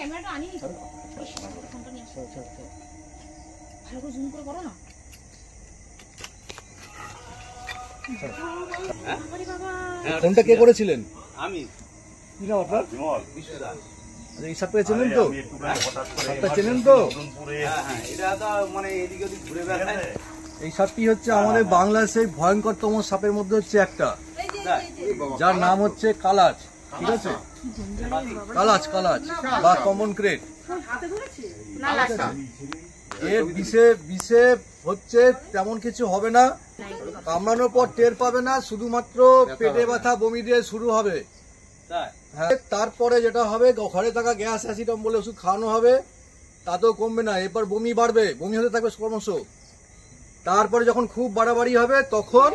ক্যামেরাটা আনি ফোনটা নিয়ে আসো ভালো করে জুম করে করো না ফোনটা কে করেছিলেন? আমি। কি নাম আপনার? বিমল বিশুদা। আচ্ছা এই সাপটা চেনেন তো? সাপটা চেনেন তো? হ্যাঁ এটা তো মানে এদিকে ওদিক ঘুরে বেড়ায়। এই সাপটি হচ্ছে আমাদের বাংলাদেশের ভয়ঙ্করতম সাপের মধ্যে হচ্ছে একটা, যার নাম হচ্ছে কালাচ। ঠিক আছে, কালাচ কালাচ বা কমন ক্রেট। এর বিষে হচ্ছে তেমন কিছু হবে না, কামড়ানোর পর টের পাবে না, শুধুমাত্র পেটে ব্যথা বমি দিয়ে শুরু হবে। হ্যাঁ, তারপরে যেটা হবে ঘরে থাকা গ্যাস অ্যাসিডম বলে ওষুধ খাওয়ানো হবে, তাতেও কমবে না। এরপর বমি বাড়বে, বমি হতে থাকবে ক্রমশ। তারপরে যখন খুব বাড়াবাড়ি হবে তখন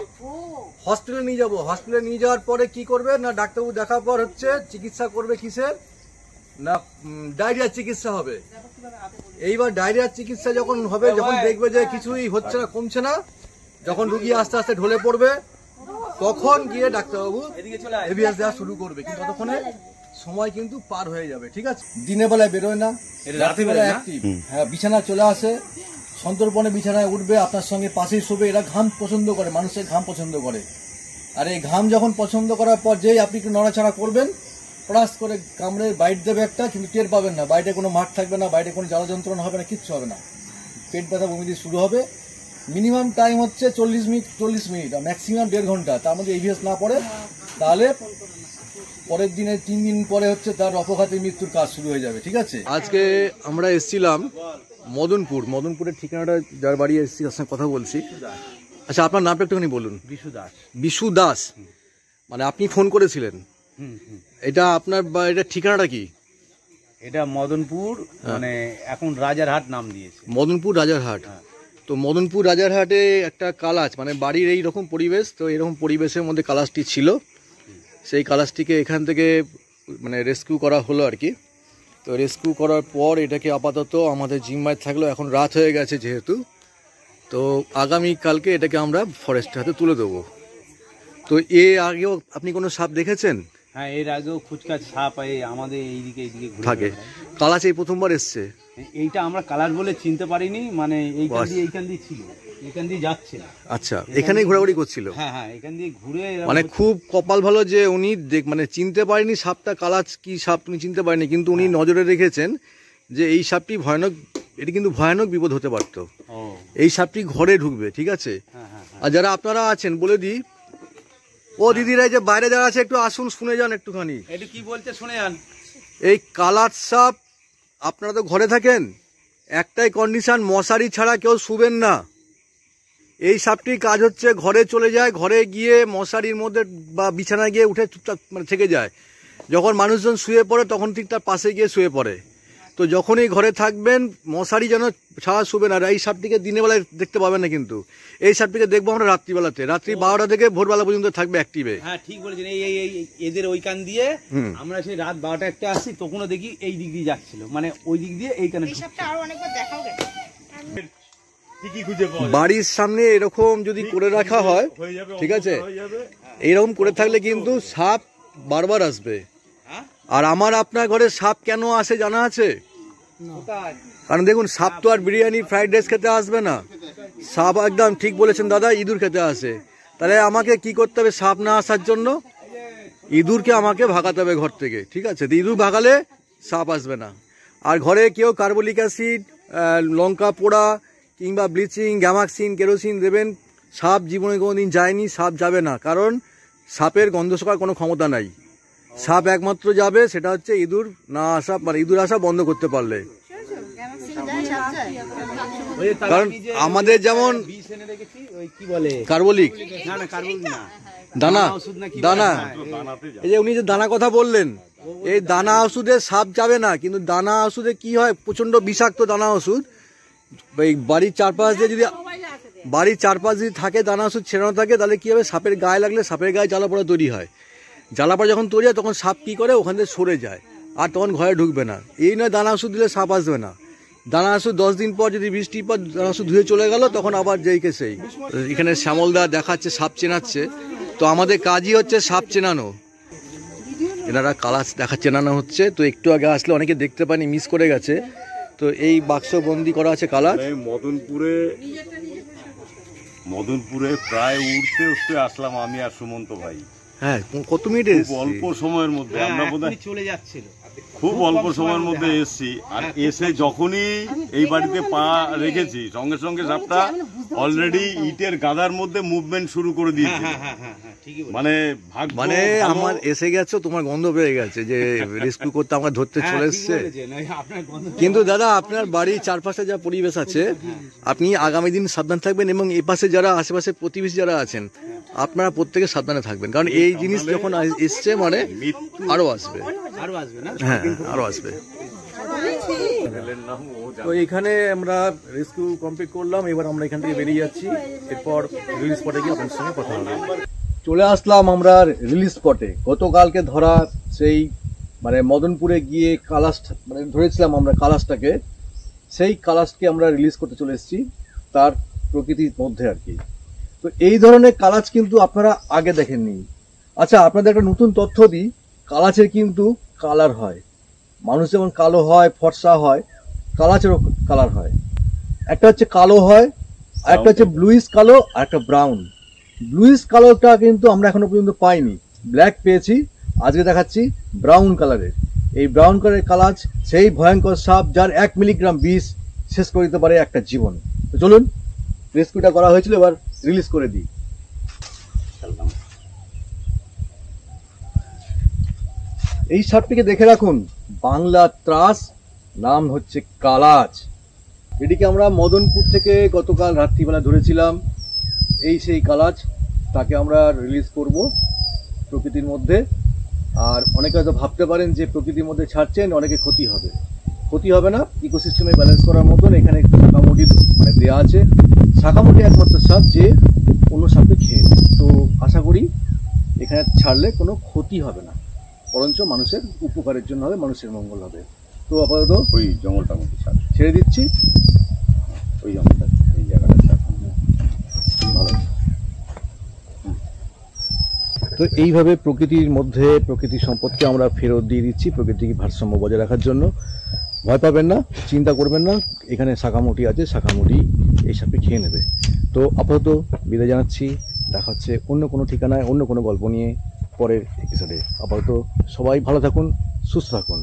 হসপিটালে নিয়ে যাবো। হসপিটালে নিয়ে যাওয়ার পরে কি করবে না, ডাক্তারবাবু দেখার পর হচ্ছে চিকিৎসা করবে কিসের না, ডায়রিয়ার চিকিৎসা হবে। এইবার ডায়রিয়ার চিকিৎসা যখন হবে, যখন দেখবে যে কিছুই হচ্ছে না, কমছে না, যখন রুগী আস্তে আস্তে ঢলে পড়বে, তখন গিয়ে ডাক্তারবাবু এভিএস দেওয়া শুরু করবে। কিন্তু ততক্ষণে সময় কিন্তু পার হয়ে যাবে। ঠিক আছে, দিনের বেলায় বেরোয় না, রাত্রিবেলায় অ্যাক্টিভ। হ্যাঁ, বিছানা চলে আসে, সন্তর্পণে বিছানায় উঠবে, আপনার সঙ্গে পাশেই শোবে। এরা ঘাম পছন্দ করে, মানুষের ঘাম পছন্দ করে। আর এই ঘাম যখন পছন্দ করার পর যেই আপনি একটু নড়াচড়া করবেন, প্লাস করে কামড়ে বাইট দেবে একটা, কিন্তু টের পাবেন না। বাইরে কোনো মাঠ থাকবে না, বাইরে কোনো জ্বালা যন্ত্রণা হবে না, কিচ্ছু হবে না। পেট ব্যথা বমি দিয়ে শুরু হবে। মিনিমাম টাইম হচ্ছে 40 মিনিট আর ম্যাক্সিমাম 1.5 ঘন্টা। তার মধ্যে এভিএস না পড়ে তাহলে পরের দিনে 3 দিন পরে হচ্ছে তার অপঘাতে মৃত্যুর কাজ শুরু হয়ে যাবে। ঠিক আছে, আজকে আমরা এসেছিলাম মদনপুরের ঠিকানাটা যার বাড়ি এসেছি তার সঙ্গে কথা বলছি। আচ্ছা, আপনার নামটা একটুখানি বলুন। বিশু দাস। বিশু দাস, মানে আপনি ফোন করেছিলেন? এটা আপনার এটা ঠিকানাটা কি? এটা মদনপুর, মানে এখন রাজারহাট নাম দিয়েছে। মদনপুর রাজারহাট। তো মদনপুর রাজারহাটে একটা কালাচ, মানে বাড়ির এইরকম পরিবেশ, তো এরকম পরিবেশের মধ্যে কালাচটি ছিল। সেই কালাচটিকে এখান থেকে মানে রেস্কিউ করা হলো আর কি। তো রেস্কিউ করার পর এটাকে আপাতত আমাদের জিম্মায় থাকলো। এখন রাত হয়ে গেছে যেহেতু, তো আগামীকালকে এটাকে আমরা ফরেস্টের হাতে তুলে দেবো। তো এর আগেও আপনি কোনো সাপ দেখেছেন? হ্যাঁ, এর আগেও খুচকাচ সাপ আমাদের এইদিকে ঘুরে থাকে। কালাচ এই প্রথমবার এসছে? এইটা আমরা কালাচ বলে চিনতে পারিনি, মানে এইখান দিয়ে ছিল, এখান দিয়ে যাচ্ছিল। আচ্ছা, এখানেই ঘোরাঘুরি করছিল? হ্যাঁ হ্যাঁ, এখান দিয়ে ঘুরে। মানে খুব কপাল ভালো যে উনি মানে চিনতে পারেনি সাপটা কালাচ কি সাপ উনি চিনতে পারেনি, কিন্তু উনি নজরে রেখেছেন যে এই সাপটি ভয়ানক, এটি কিন্তু ভয়ানক বিপদ হতে পারত। এই সাপটি ঘরে ঢুকবে। ঠিক আছে, আর যারা আপনারা আছেন বলে দিই, ও দিদিরা যে বাইরে যারা আছে একটু আসুন, শুনে যান একটুখানি। এটা কি বলতে শুনে যান। এই কালাচ সাপ, আপনারা তো ঘরে থাকেন, একটাই কন্ডিশন, মশারি ছাড়া কেউ শুবেন না। এই সাপটির কাজ হচ্ছে ঘরে চলে যায়, ঘরে গিয়ে মশারির মধ্যে বা বিছানায় গিয়ে উঠে চুপচাপ মানে থেকে যায়। যখন মানুষজন শুয়ে পড়ে তখন ঠিক তার পাশে গিয়ে শুয়ে পড়ে। তো যখনই ঘরে থাকবেন মশারি যেন ছাড়া শুবেন। আর এই সাপটিকে দিনের বেলায় দেখতে পাবেন না, কিন্তু এই সাপটিকে দেখবো আমরা রাত্রিবেলাতে, রাত্রি 12টা থেকে ভোরবেলা পর্যন্ত থাকবে অ্যাক্টিভে। হ্যাঁ ঠিক বলেছেন। এই এদের ওই কান দিয়ে আমরা সেই রাত 12টা একটা আসছি, তখনও দেখি এই দিক দিয়ে যাচ্ছিল, মানে ওই দিক দিয়ে এই কানে। বাড়ির সামনে এরকম যদি করে রাখা হয়, ঠিক আছে, এইরকম করে থাকলে কিন্তু সাপ বারবার আসবে। আর আমার আপনার ঘরে সাপ কেন আসে জানা আছে? কারণ দেখুন, সাপ তো আর বিরিয়ানি ফ্রাইড রাইস খেতে আসবে না। সাপ, একদম ঠিক বলেছেন দাদা, ইঁদুর খেতে আসে। তাহলে আমাকে কি করতে হবে সাপ না আসার জন্য? ইঁদুরকে আমাকে ভাগাতে হবে ঘর থেকে। ঠিক আছে, ইঁদুর ভাগালে সাপ আসবে না। আর ঘরে কেউ কার্বলিক অ্যাসিড, লঙ্কা পোড়া কিংবা ব্লিচিং, গ্যামাক্সিন, কেরোসিন দেবেন। সাপ জীবনে কোনোদিন যায়নি, সাপ যাবে না, কারণ সাপের গন্ধ শোকার কোনো ক্ষমতা নাই। সাপ একমাত্র যাবে সেটা হচ্ছে ইঁদুর না আসা, মানে ইঁদুর আসা বন্ধ করতে পারলে। কারণ আমাদের যেমন কার্বলিক দানা, দানা, এই যে উনি যে দানা কথা বললেন, এই দানা ওষুধে সাপ যাবে না। কিন্তু দানা ওষুধে কি হয়, প্রচন্ড বিষাক্ত দানা ওষুধ। এই বাড়ির চারপাশ দিয়ে যদি থাকে দানা ওষুধ ছেড়ানো থাকে, তাহলে কি হবে, সাপের গায়ে লাগলে সাপের গায়ে জ্বালাপোড়া তৈরি হয়। জ্বালাপোড়া যখন তৈরি হয় তখন সাপ কি করে, ওখান থেকে সরে যায়, আর তখন ঘরে ঢুকবে না। এই নয় দানা ওষুধ দিলে সাপ আসবে না। দানা ওষুধ 10 দিন পর, যদি বৃষ্টির পর দানা ওষুধ ধুয়ে চলে গেল, তখন আবার যেইকে সেই। এখানে শ্যামলদা দেখাচ্ছে সাপ চেনাচ্ছে, তো আমাদের কাজই হচ্ছে সাপ চেনানো। এনারা কালাচ দেখাচ্ছে, নানা হচ্ছে। তো একটু আগে আসলে অনেকে দেখতে পানি, মিস করে গেছে। তো এই বাক্স বন্দি করা আছে কালাচ। মদনপুরে প্রায় উঠতে উঠতে আসলাম আমি আর সুমন্ত ভাই। হ্যাঁ, কত মিনিটে? অল্প সময়ের মধ্যে আমরা বোধহয় চলে যাচ্ছিল, খুব অল্প সময়ের মধ্যে এসেছি। আর এসে যখনই এই বাড়িতে পা রেখেছি সঙ্গে সঙ্গে সাপটা অলরেডি ইটের গাদার মধ্যে মুভমেন্ট শুরু করে দিয়েছে। মানে মানে আমার এসে গেছে, তোমার গন্ধ পেয়ে গেছে যে রেস্কিউ করতে আমরা ধরতে চলে এসছে। কিন্তু দাদা, আপনার বাড়ির চারপাশে যা পরিবেশ আছে, আপনি আগামী দিন সাবধান থাকবেন এবং এই পাশে যারা আশেপাশে প্রতিবেশী যারা আছেন আপনারা প্রত্যেকে সাবধানে থাকবেন, কারণ এই জিনিস যখন এসছে মানে আরো আসবে, হ্যাঁ আরো আসবে। তো এখানে আমরা রেস্কিউ কমপ্লিট করলাম, এবার আমরা এখান থেকে বেরিয়ে যাচ্ছি। এরপর রিলিজ স্পটে গিয়ে আপনার সঙ্গে কথা হবে। চলে আসলাম আমরা রিলিজ স্পটে। গতকালকে ধরা সেই মানে মদনপুরে গিয়ে কালাশ মানে ধরেছিলাম আমরা কালাশটাকে, সেই কালাশকে আমরা রিলিজ করতে চলে এসেছি তার প্রকৃতির মধ্যে আর কি। তো এই ধরনের কালাচ কিন্তু আপনারা আগে দেখেননি। আচ্ছা, আপনাদের একটা নতুন তথ্য দিই, কালাচের কিন্তু কালার হয়। মানুষ যেমন কালো হয়, ফর্সা হয়, কালাচেরও কালার হয়। একটা হচ্ছে কালো হয়, আর একটা হচ্ছে ব্লুইশ কালো, আর একটা ব্রাউন। ব্লুইশ কালোটা কিন্তু আমরা এখনো পর্যন্ত পাইনি, ব্ল্যাক পেয়েছি, আজকে দেখাচ্ছি ব্রাউন কালারের। এই ব্রাউন কালারের কালাচ সেই ভয়ঙ্কর সাপ যার 1 মিলিগ্রাম বিষ শেষ করে দিতে পারে একটা জীবন। তো চলুন, রেস্কিউটা করা হয়েছিল, এবার রিলিজ করে দিই। এই সাপটিকে দেখে রাখুন, বাংলা ত্রাস, নাম হচ্ছে কালাচ। এটিকে আমরা মদনপুর থেকে গতকাল রাত্রিবেলা ধরেছিলাম। এই সেই কালাচ, তাকে আমরা রিলিজ করব প্রকৃতির মধ্যে। আর অনেকে হয়তো ভাবতে পারেন যে প্রকৃতির মধ্যে ছাড়ছেন অনেকে ক্ষতি হবে। ক্ষতি হবে না, ইকোসিস্টেমে ব্যালেন্স করার মতন এখানে শাখামুটি মানে দেওয়া আছে। শাখামুটি একমাত্র সাপ যে অন্য সাপকে খেয়ে নেয়। তো আশা করি এখানে ছাড়লে কোনো ক্ষতি হবে না, বরঞ্চ মানুষের উপকারের জন্য হবে, মানুষের মঙ্গল হবে। তো আপাতত ওই জঙ্গলটা মধ্যে ছেড়ে দিচ্ছি, ওই জঙ্গলটা এই জায়গাটা ভালো। তো এইভাবে প্রকৃতির মধ্যে প্রকৃতির সম্পদকে আমরা ফেরত দিয়ে দিচ্ছি প্রকৃতিকে ভারসাম্য বজায় রাখার জন্য। ভয় পাবেন না, চিন্তা করবেন না, এখানে শাখামুটি আছে, শাখামুটি এই সাপে খেয়ে নেবে। তো আপাতত বিদায় জানাচ্ছি, দেখা হচ্ছে অন্য কোনো ঠিকানায় অন্য কোনো গল্প নিয়ে পরের এপিসোডে। আপাতত সবাই ভালো থাকুন, সুস্থ থাকুন।